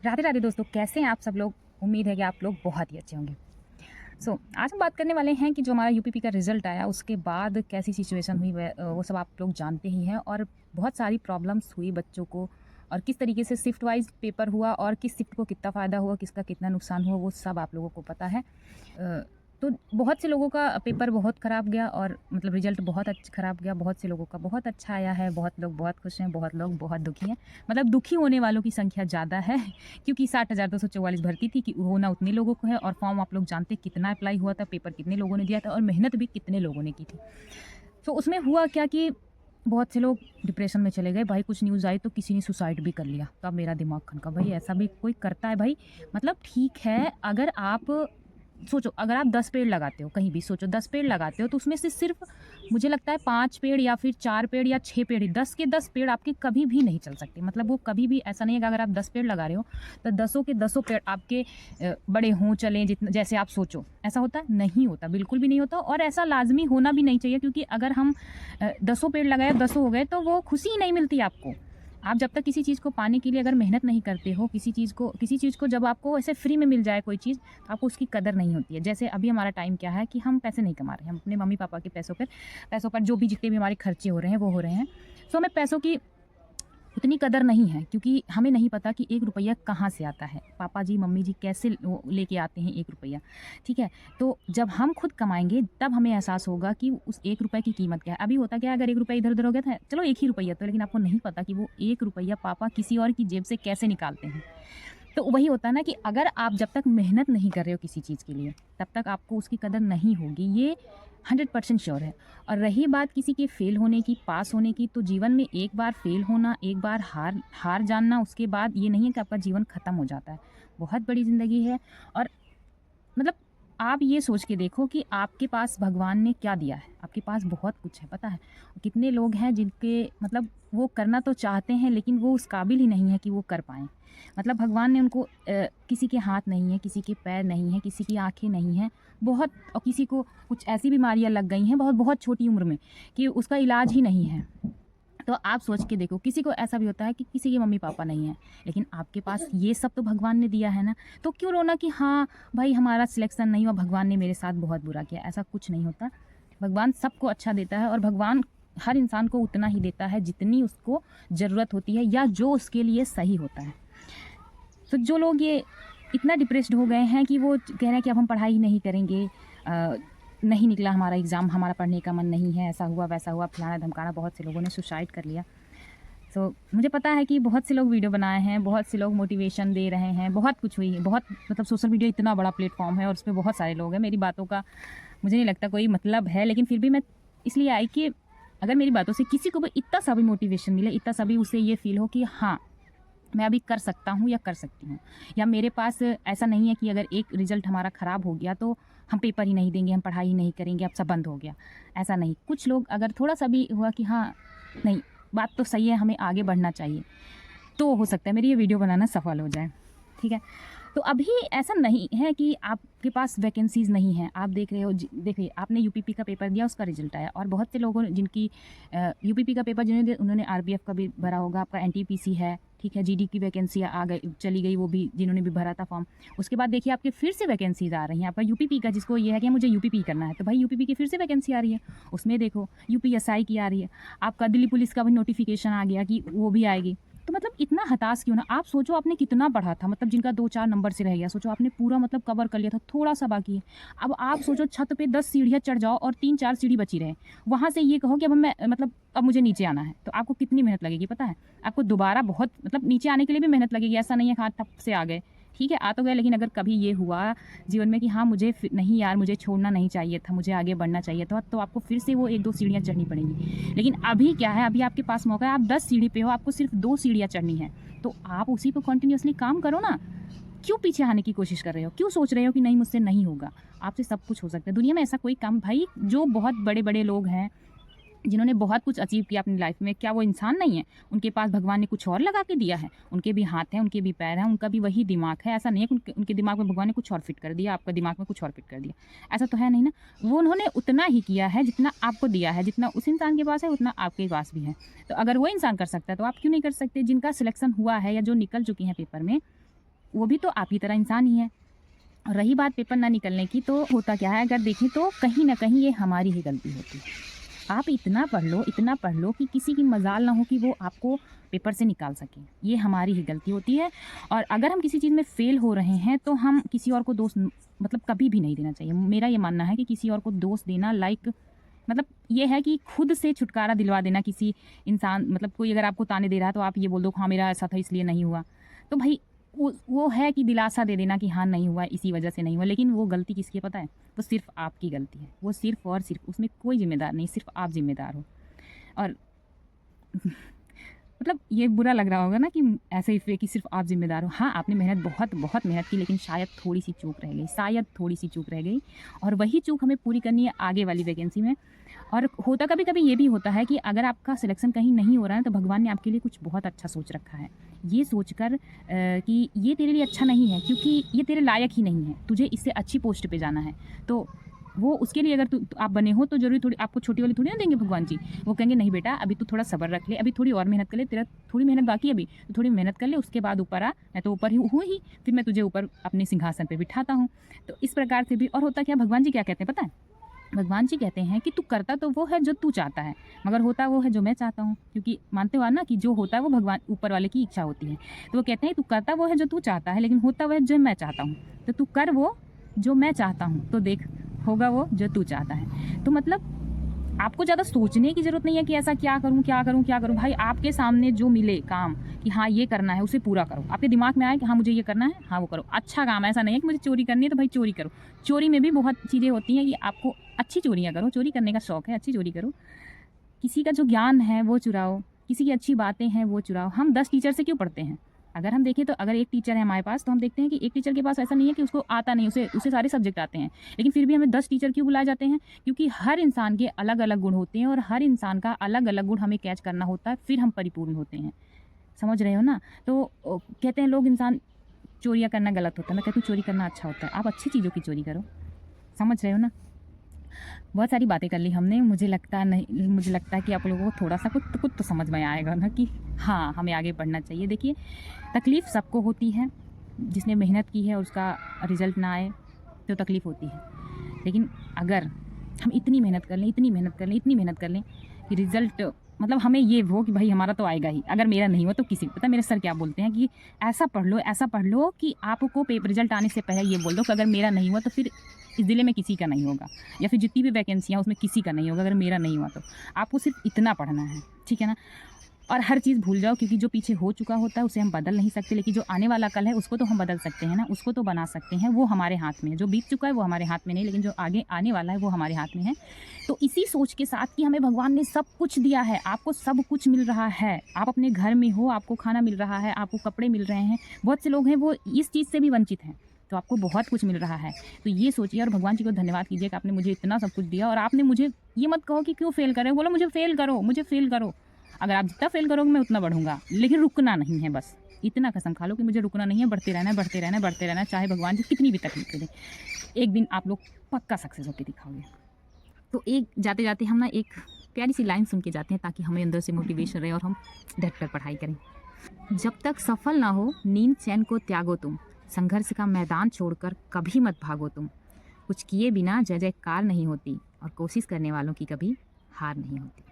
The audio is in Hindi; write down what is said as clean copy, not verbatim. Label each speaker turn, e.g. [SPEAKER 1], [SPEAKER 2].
[SPEAKER 1] राधे राधे दोस्तों, कैसे हैं आप सब लोग। उम्मीद है कि आप लोग बहुत ही अच्छे होंगे। आज हम बात करने वाले हैं कि जो हमारा यूपीपी का रिज़ल्ट आया उसके बाद कैसी सिचुएशन हुई, वो सब आप लोग जानते ही हैं। और बहुत सारी प्रॉब्लम्स हुई बच्चों को, और किस तरीके से शिफ्ट वाइज पेपर हुआ और किस शिफ्ट को कितना फ़ायदा हुआ, किसका कितना नुकसान हुआ, वो सब आप लोगों को पता है। तो बहुत से लोगों का पेपर बहुत ख़राब गया, और मतलब रिज़ल्ट बहुत ख़राब गया। बहुत से लोगों का बहुत अच्छा आया है, बहुत लोग बहुत खुश हैं, बहुत लोग बहुत दुखी हैं। मतलब दुखी होने वालों की संख्या ज़्यादा है क्योंकि 60,244 भर्ती थी कि होना उतने लोगों को है, और फॉर्म आप लोग जानते कितना अप्लाई हुआ था, पेपर कितने लोगों ने दिया था, और मेहनत भी कितने लोगों ने की थी। तो उसमें हुआ क्या कि बहुत से लोग डिप्रेशन में चले गए। भाई कुछ न्यूज़ आई तो किसी ने सुसाइड भी कर लिया। तो अब मेरा दिमाग खनका, भाई ऐसा भी कोई करता है भाई? मतलब ठीक है, अगर आप सोचो, अगर आप 10 पेड़ लगाते हो, कहीं भी सोचो 10 पेड़ लगाते हो, तो उसमें से सिर्फ मुझे लगता है 5 पेड़ या फिर 4 पेड़ या 6 पेड़ ही, 10 के 10 पेड़ आपके कभी भी नहीं चल सकते। मतलब वो कभी भी ऐसा नहीं है कि अगर आप 10 पेड़ लगा रहे हो तो 10 के 10 पेड़ आपके बड़े हों, चलें, जितना जैसे आप सोचो। ऐसा होता है? नहीं होता, बिल्कुल भी नहीं होता। और ऐसा लाजमी होना भी नहीं चाहिए, क्योंकि अगर हम 10 पेड़ लगाए, 10 हो गए, तो वो खुशी ही नहीं मिलती आपको। आप जब तक किसी चीज़ को पाने के लिए अगर मेहनत नहीं करते हो, किसी चीज़ को जब आपको ऐसे फ्री में मिल जाए कोई चीज़, तो आपको उसकी कदर नहीं होती है। जैसे अभी हमारा टाइम क्या है कि हम पैसे नहीं कमा रहे हैं, हम अपने मम्मी पापा के पैसों पर जो भी जितने भी हमारे खर्चे हो रहे हैं वो हो रहे हैं। सो हमें पैसों की उतनी कदर नहीं है, क्योंकि हमें नहीं पता कि 1 रुपया कहाँ से आता है। पापा जी, मम्मी जी कैसे वो लेके आते हैं 1 रुपया, ठीक है? तो जब हम खुद कमाएँगे तब हमें एहसास होगा कि उस 1 रुपये की कीमत क्या है। अभी होता क्या है, अगर 1 रुपया इधर-उधर हो गया था, चलो 1 ही रुपया तो, लेकिन आपको नहीं पता कि वो 1 रुपया पापा किसी और की जेब से कैसे निकालते हैं। तो वही होता है ना कि अगर आप जब तक मेहनत नहीं कर रहे हो किसी चीज़ के लिए, तब तक आपको उसकी कदर नहीं होगी, ये 100% श्योर है। और रही बात किसी के फेल होने की, पास होने की, तो जीवन में एक बार फेल होना, एक बार हार जानना, उसके बाद ये नहीं है कि आपका जीवन ख़त्म हो जाता है। बहुत बड़ी ज़िंदगी है। और मतलब आप ये सोच के देखो कि आपके पास भगवान ने क्या दिया है। आपके पास बहुत कुछ है, पता है? कितने लोग हैं जिनके मतलब वो करना तो चाहते हैं, लेकिन वो उस काबिल ही नहीं है कि वो कर पाएँ। मतलब भगवान ने उनको किसी के हाथ नहीं है, किसी के पैर नहीं है, किसी की आँखें नहीं हैं, बहुत, और किसी को कुछ ऐसी बीमारियाँ लग गई हैं बहुत बहुत छोटी उम्र में कि उसका इलाज ही नहीं है। तो आप सोच के देखो, किसी को ऐसा भी होता है कि किसी के मम्मी पापा नहीं हैं, लेकिन आपके पास ये सब तो भगवान ने दिया है ना। तो क्यों रोना कि हाँ भाई हमारा सिलेक्शन नहीं हुआ, भगवान ने मेरे साथ बहुत बुरा किया? ऐसा कुछ नहीं होता। भगवान सबको अच्छा देता है, और भगवान हर इंसान को उतना ही देता है जितनी उसको ज़रूरत होती है, या जो उसके लिए सही होता है। तो जो लोग ये इतना डिप्रेस्ड हो गए हैं कि वो कह रहे हैं कि अब हम पढ़ाई नहीं करेंगे, नहीं निकला हमारा एग्ज़ाम, हमारा पढ़ने का मन नहीं है, ऐसा हुआ वैसा हुआ, फलाना धमकाना, बहुत से लोगों ने सुसाइड कर लिया। मुझे पता है कि बहुत से लोग वीडियो बनाए हैं, बहुत से लोग मोटिवेशन दे रहे हैं, बहुत कुछ हुई है, बहुत, मतलब सोशल मीडिया इतना बड़ा प्लेटफॉर्म है और उसमें बहुत सारे लोग हैं। मेरी बातों का मुझे नहीं लगता कोई मतलब है, लेकिन फिर भी मैं इसलिए आई कि अगर मेरी बातों से किसी को भी इतना सा भी मोटिवेशन मिले, इतना सा भी उसे ये फील हो कि हाँ मैं अभी कर सकता हूँ या कर सकती हूँ, या मेरे पास ऐसा नहीं है कि अगर एक रिज़ल्ट हमारा ख़राब हो गया तो हम पेपर ही नहीं देंगे, हम पढ़ाई ही नहीं करेंगे, अब सब बंद हो गया। ऐसा नहीं, कुछ लोग अगर थोड़ा सा भी हुआ कि हाँ नहीं, बात तो सही है, हमें आगे बढ़ना चाहिए, तो हो सकता है मेरी ये वीडियो बनाना सफल हो जाए, ठीक है? तो अभी ऐसा नहीं है कि आपके पास वैकेंसीज़ नहीं हैं। आप देख रहे हो, देखिए आपने यूपीपी का पेपर दिया, उसका रिजल्ट आया, और बहुत से लोगों ने जिनकी यूपीपी का पेपर जिन्होंने दिया, उन्होंने आरबीएफ का भी भरा होगा, आपका एनटीपीसी है, ठीक है, जीडी की वैकेंसी आ गई, चली गई, वो भी जिन्होंने भी भरा था फॉर्म। उसके बाद देखिए आपके फिर से वैकेंसीज़ आ रही हैं। आपका यूपीपी का, जिसको ये है कि मुझे यूपीपी करना है, तो भाई यूपीपी की फिर से वैकेंसी आ रही है। उसमें देखो यूपीएसआई की आ रही है, आपका दिल्ली पुलिस का भी नोटिफिकेशन आ गया कि वो भी आएगी। तो मतलब इतना हताश क्यों ना? आप सोचो आपने कितना पढ़ा था, मतलब जिनका 2-4 नंबर से रह गया, सोचो आपने पूरा मतलब कवर कर लिया था, थोड़ा सा बाकी है। अब आप सोचो छत पे 10 सीढ़ियाँ चढ़ जाओ और 3-4 सीढ़ी बची रहे, वहाँ से ये कहो कि अब मैं मतलब अब मुझे नीचे आना है, तो आपको कितनी मेहनत लगेगी पता है? आपको दोबारा बहुत मतलब नीचे आने के लिए भी मेहनत लगेगी। ऐसा नहीं है कि हाँ ठप से आ गए, ठीक है, आ तो गए, लेकिन अगर कभी ये हुआ जीवन में कि हाँ मुझे नहीं यार, मुझे छोड़ना नहीं चाहिए था, मुझे आगे बढ़ना चाहिए था, तो आपको फिर से वो 1-2 सीढ़ियाँ चढ़नी पड़ेंगी। लेकिन अभी क्या है, अभी आपके पास मौका है, आप 10 सीढ़ी पे हो, आपको सिर्फ 2 सीढ़ियाँ चढ़नी है, तो आप उसी पर कंटिन्यूअसली काम करो ना। क्यों पीछे आने की कोशिश कर रहे हो? क्यों सोच रहे हो कि नहीं मुझसे नहीं होगा? आपसे सब कुछ हो सकता है दुनिया में। ऐसा कोई काम, भाई जो बहुत बड़े बड़े लोग हैं जिन्होंने बहुत कुछ अचीव किया अपनी लाइफ में, क्या वो इंसान नहीं है? उनके पास भगवान ने कुछ और लगा के दिया है। उनके भी हाथ हैं, उनके भी पैर हैं, उनका भी वही दिमाग है। ऐसा नहीं है कि उनके दिमाग में भगवान ने कुछ और फिट कर दिया, आपका दिमाग में कुछ और फिट कर दिया, ऐसा तो है नहीं ना। वो उन्होंने उतना ही किया है जितना आपको दिया है, जितना उस इंसान के पास है उतना आपके पास भी है। तो अगर वो इंसान कर सकता है तो आप क्यों नहीं कर सकते? जिनका सिलेक्शन हुआ है या जो निकल चुकी हैं पेपर में, वो भी तो आप ही तरह इंसान ही है। और रही बात पेपर ना निकलने की, तो होता क्या है, अगर देखें तो कहीं ना कहीं ये हमारी ही गलती होती है। आप इतना पढ़ लो कि किसी की मजाल ना हो कि वो आपको पेपर से निकाल सके, ये हमारी ही गलती होती है। और अगर हम किसी चीज़ में फ़ेल हो रहे हैं तो हम किसी और को दोष मतलब कभी भी नहीं देना चाहिए। मेरा ये मानना है कि किसी और को दोष देना मतलब ये है कि खुद से छुटकारा दिलवा देना किसी इंसान, मतलब कोई अगर आपको ताने दे रहा है तो आप ये बोल दो हाँ मेरा ऐसा था इसलिए नहीं हुआ। तो भाई वो है कि दिलासा दे देना कि हाँ नहीं हुआ, इसी वजह से नहीं हुआ, लेकिन वो गलती किसकी है पता है? वो सिर्फ़ आपकी गलती है। वो सिर्फ़ और सिर्फ़, उसमें कोई ज़िम्मेदार नहीं, सिर्फ़ आप ज़िम्मेदार हो। और मतलब ये बुरा लग रहा होगा ना कि ऐसे ही कि सिर्फ़ आप ज़िम्मेदार हो। हाँ, आपने बहुत मेहनत की, लेकिन शायद थोड़ी-सी चूक रह गई, शायद थोड़ी-सी चूक रह गई, और वही चूक हमें पूरी करनी है आगे वाली वैकेंसी में। और होता कभी-कभी ये भी होता है कि अगर आपका सिलेक्शन कहीं नहीं हो रहा है, तो भगवान ने आपके लिए कुछ बहुत अच्छा सोच रखा है। ये सोचकर कि ये तेरे लिए अच्छा नहीं है, क्योंकि ये तेरे लायक ही नहीं है, तुझे इससे अच्छी पोस्ट पे जाना है। तो वो उसके लिए अगर आप बने हो, तो ज़रूरी थोड़ी आपको छोटी वाली थोड़ी ना देंगे भगवान जी। वो कहेंगे नहीं बेटा, अभी तू थोड़ा सब्र रख ले, अभी थोड़ी और मेहनत कर ले, तेरा थोड़ी मेहनत बाकी है अभी, तो थोड़ी मेहनत कर ले, उसके बाद ऊपर आ। मैं तो ऊपर ही हूँ ही, फिर मैं तुझे ऊपर अपने सिंहासन पे बिठाता हूँ। तो इस प्रकार से भी। और होता क्या, भगवान जी क्या कहते हैं पता है? भगवान जी कहते हैं कि तू करता तो वो है जो तू चाहता है, मगर होता वो है जो मैं चाहता हूँ। क्योंकि मानते हो ना कि जो होता है वो भगवान ऊपर वाले की इच्छा होती है। तो वो कहते हैं तू करता वो है जो तू चाहता है, लेकिन होता वो है जो मैं चाहता हूँ। तो तू कर वो जो मैं चाहता हूँ, तो देख होगा वो जो तू चाहता है। तो मतलब आपको ज़्यादा सोचने की ज़रूरत नहीं है कि ऐसा क्या करूँ, क्या करूँ, क्या करूँ। भाई आपके सामने जो मिले काम कि हाँ ये करना है, उसे पूरा करो। आपके दिमाग में आए कि हाँ मुझे ये करना है, हाँ वो करो। अच्छा काम, ऐसा नहीं है कि मुझे चोरी करनी है तो भाई चोरी करो। चोरी में भी बहुत चीज़ें होती हैं कि आपको अच्छी चोरियाँ करो, चोरी करने का शौक है, अच्छी चोरी करो। किसी का जो ज्ञान है वो चुराओ, किसी की अच्छी बातें हैं वो चुराओ। हम 10 टीचर से क्यों पढ़ते हैं? अगर हम देखें तो अगर एक टीचर है हमारे पास, तो हम देखते हैं कि एक टीचर के पास ऐसा नहीं है कि उसको आता नहीं, उसे सारे सब्जेक्ट आते हैं। लेकिन फिर भी हमें 10 टीचर क्यों बुलाए जाते हैं? क्योंकि हर इंसान के अलग-अलग गुण होते हैं, और हर इंसान का अलग-अलग गुण हमें कैच करना होता है, फिर हम परिपूर्ण होते हैं। समझ रहे हो ना? तो कहते हैं लोग इंसान चोरियाँ करना गलत होता है। मैं कहती हूँ चोरी करना अच्छा होता है। आप अच्छी चीज़ों की चोरी करो। समझ रहे हो ना? बहुत सारी बातें कर ली हमने। मुझे लगता है कि आप लोगों को थोड़ा-सा कुछ तो समझ में आएगा ना कि हाँ, हमें आगे बढ़ना चाहिए। देखिए, तकलीफ़ सबको होती है। जिसने मेहनत की है और उसका रिज़ल्ट ना आए, तो तकलीफ़ होती है। लेकिन अगर हम इतनी मेहनत कर लें, इतनी मेहनत कर लें, इतनी मेहनत कर लें कि रिज़ल्ट मतलब हमें ये हो कि भाई हमारा तो आएगा ही। अगर मेरा नहीं हुआ तो किसी, पता है मेरे सर क्या बोलते हैं कि ऐसा पढ़ लो कि आपको रिज़ल्ट आने से पहले ये बोल दो कि अगर मेरा नहीं हुआ तो फिर इस ज़िले में किसी का नहीं होगा, या फिर जितनी भी वैकेंसियाँ उसमें किसी का नहीं होगा अगर मेरा नहीं हुआ तो। आपको सिर्फ इतना पढ़ना है, ठीक है ना? और हर चीज़ भूल जाओ, क्योंकि जो पीछे हो चुका होता है उसे हम बदल नहीं सकते, लेकिन जो आने वाला कल है उसको तो हम बदल सकते हैं ना, उसको तो बना सकते हैं। वो हमारे हाथ में है। जो बीत चुका है वो हमारे हाथ में नहीं, लेकिन जो आगे आने वाला है वो हमारे हाथ में है। तो इसी सोच के साथ कि हमें भगवान ने सब कुछ दिया है, आपको सब कुछ मिल रहा है, आप अपने घर में हो, आपको खाना मिल रहा है, आपको कपड़े मिल रहे हैं। बहुत से लोग हैं वो इस चीज़ से भी वंचित हैं, तो आपको बहुत कुछ मिल रहा है। तो ये सोचिए और भगवान जी को धन्यवाद कीजिए कि आपने मुझे इतना सब कुछ दिया, और आपने मुझे ये मत कहो कि क्यों फ़ेल कर रहे हो, बोलो मुझे फ़ेल करो, मुझे फ़ेल करो। अगर आप जितना फ़ेल करोगे मैं उतना बढ़ूँगा, लेकिन रुकना नहीं है बस। इतना कसम खा लो कि मुझे रुकना नहीं है, बढ़ते रहना है, बढ़ते रहना है, बढ़ते रहना है, चाहे भगवान जी कितनी भी तकलीफ़ें दें। एक दिन आप लोग पक्का सक्सेस होके दिखाओगे। तो एक जाते-जाते हम ना एक प्यारी-सी लाइन सुन के जाते हैं, ताकि हमें अंदर से मोटिवेशन रहे और हम डट कर पढ़ाई करें। जब तक सफल ना हो नींद चैन को त्यागो तुम, संघर्ष का मैदान छोड़कर कभी मत भागो तुम। कुछ किए बिना जय जयकार नहीं होती, और कोशिश करने वालों की कभी हार नहीं होती।